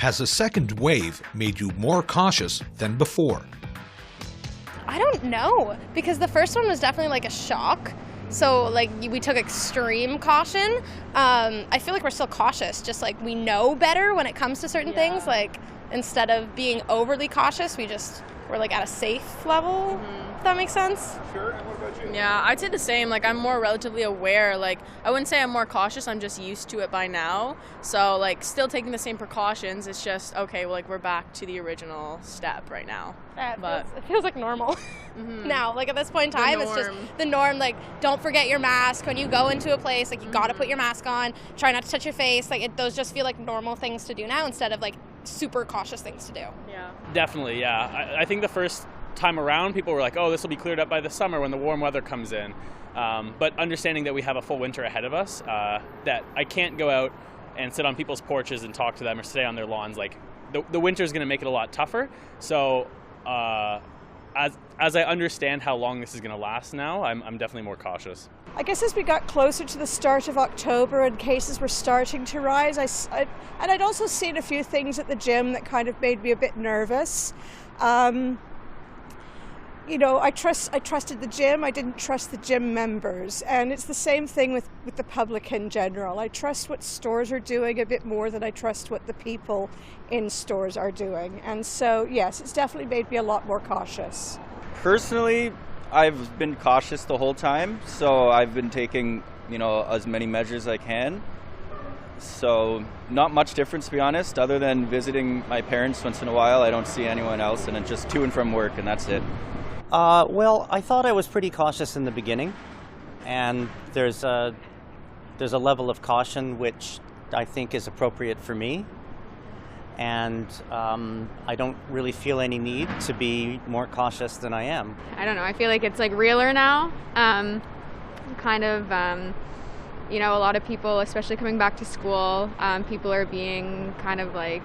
has a second wave made you more cautious than before? I don't know, because the first one was definitely like a shock. So like we took extreme caution. I feel like we're still cautious, just like we know better when it comes to certain things. Like instead of being overly cautious, we're like at a safe level. If that makes sense. Sure. And what about you? Yeah, I'd say the same. Like I'm more relatively aware. Like I wouldn't say I'm more cautious. I'm just used to it by now. So like still taking the same precautions. It's just okay. Well, like we're back to the original step right now. It feels like normal now. Like at this point in time, it's just the norm. Like don't forget your mask when you go into a place. Like you got to put your mask on. Try not to touch your face. Like those just feel like normal things to do now instead of like super cautious things to do. Yeah. Definitely, yeah. I think the first time around, people were like, oh, this will be cleared up by the summer when the warm weather comes in. But understanding that we have a full winter ahead of us, that I can't go out and sit on people's porches and talk to them or stay on their lawns. Like the winter is going to make it a lot tougher. So as I understand how long this is going to last now, I'm definitely more cautious. I guess as we got closer to the start of October and cases were starting to rise, I'd also seen a few things at the gym that kind of made me a bit nervous. You know, I trusted the gym, I didn't trust the gym members, and it's the same thing with the public in general. I trust what stores are doing a bit more than I trust what the people in stores are doing. And so, yes, it's definitely made me a lot more cautious. Personally, I've been cautious the whole time, so I've been taking, as many measures as I can. So not much difference, to be honest, other than visiting my parents once in a while. I don't see anyone else, and it's just to and from work, and that's it. Well, I thought I was pretty cautious in the beginning, and there's a level of caution which I think is appropriate for me, and I don't really feel any need to be more cautious than I am. I don't know, I feel like it's like realer now, a lot of people, especially coming back to school, people are being kind of like,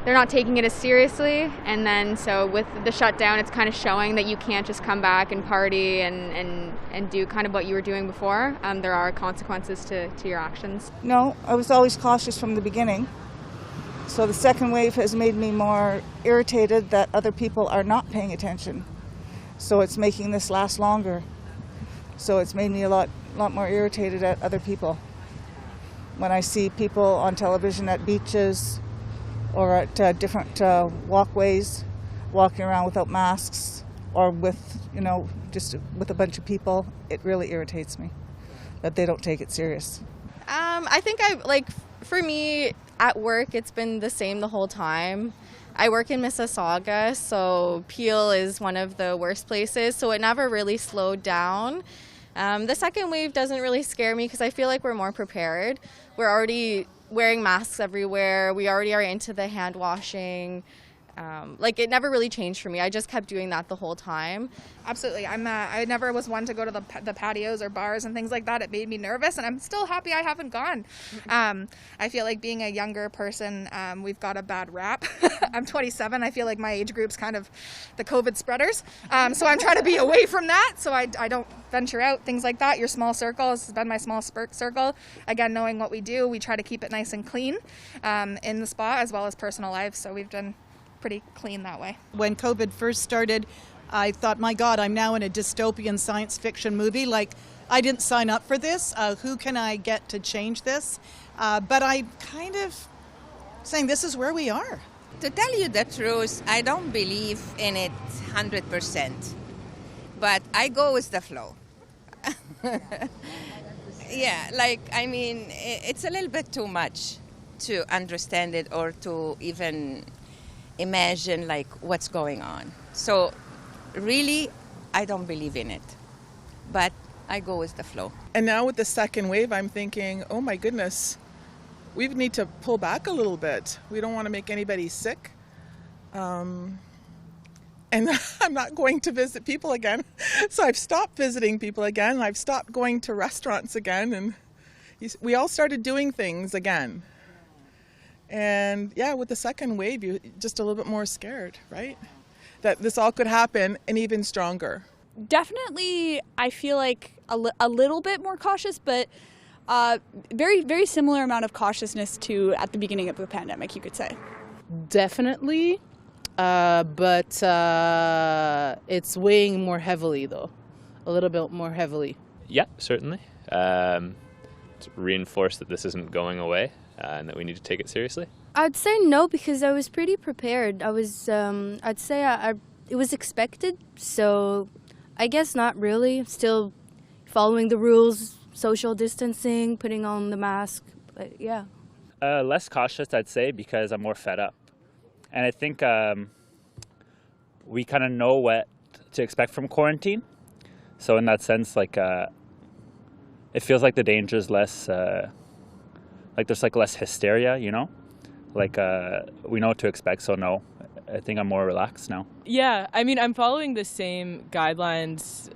they're not taking it as seriously, and then so with the shutdown, it's kind of showing that you can't just come back and party and do kind of what you were doing before. There are consequences to your actions. No, I was always cautious from the beginning. So the second wave has made me more irritated that other people are not paying attention. So it's making this last longer. So it's made me a lot more irritated at other people. When I see people on television at beaches, or at different walkways, walking around without masks, or with, just with a bunch of people, it really irritates me that they don't take it serious. I think for me, at work, it's been the same the whole time. I work in Mississauga, so Peel is one of the worst places, so it never really slowed down. The second wave doesn't really scare me because I feel like we're more prepared. We're already wearing masks everywhere. We already are into the hand washing. It never really changed for me. I just kept doing that the whole time. Absolutely. I never was one to go to the patios or bars and things like that. It made me nervous, and I'm still happy I haven't gone. I feel like being a younger person, we've got a bad rap. I'm 27. I feel like my age group's kind of the COVID spreaders. So I'm trying to be away from that, so I don't venture out, things like that. Your small circle has been my small circle. Again, knowing what we do, we try to keep it nice and clean in the spa as well as personal life, so we've done pretty clean that way. When COVID first started, I thought, my God, I'm now in a dystopian science fiction movie. Like, I didn't sign up for this. Who can I get to change this? But I kind of saying this is where we are. To tell you the truth, I don't believe in it 100%. But I go with the flow. Yeah, it's a little bit too much to understand it or to even imagine what's going on. So really, I don't believe in it, but I go with the flow. And now with the second wave, I'm thinking, oh my goodness, we need to pull back a little bit. We don't want to make anybody sick. And I'm not going to visit people again. So I've stopped visiting people again. I've stopped going to restaurants again. And we all started doing things again. And yeah, with the second wave, you're just a little bit more scared, right? That this all could happen and even stronger. Definitely, I feel like a little bit more cautious, but very, very similar amount of cautiousness to at the beginning of the pandemic, you could say. definitely, but it's weighing more heavily, though. A little bit more heavily. Yeah, certainly. To reinforce that this isn't going away and that we need to take it seriously. I'd say no, because I was pretty prepared. I'd say it was expected, so I guess not really. Still following the rules, social distancing, putting on the mask, but yeah. Less cautious, I'd say, because I'm more fed up. And I think we kind of know what to expect from quarantine. So in that sense, like, it feels like the danger is less, like there's like less hysteria, you know? Like, we know what to expect, so no. I think I'm more relaxed now. Yeah, I mean, I'm following the same guidelines,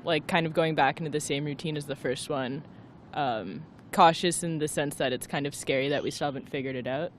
like kind of going back into the same routine as the first one. Cautious in the sense that it's kind of scary that we still haven't figured it out.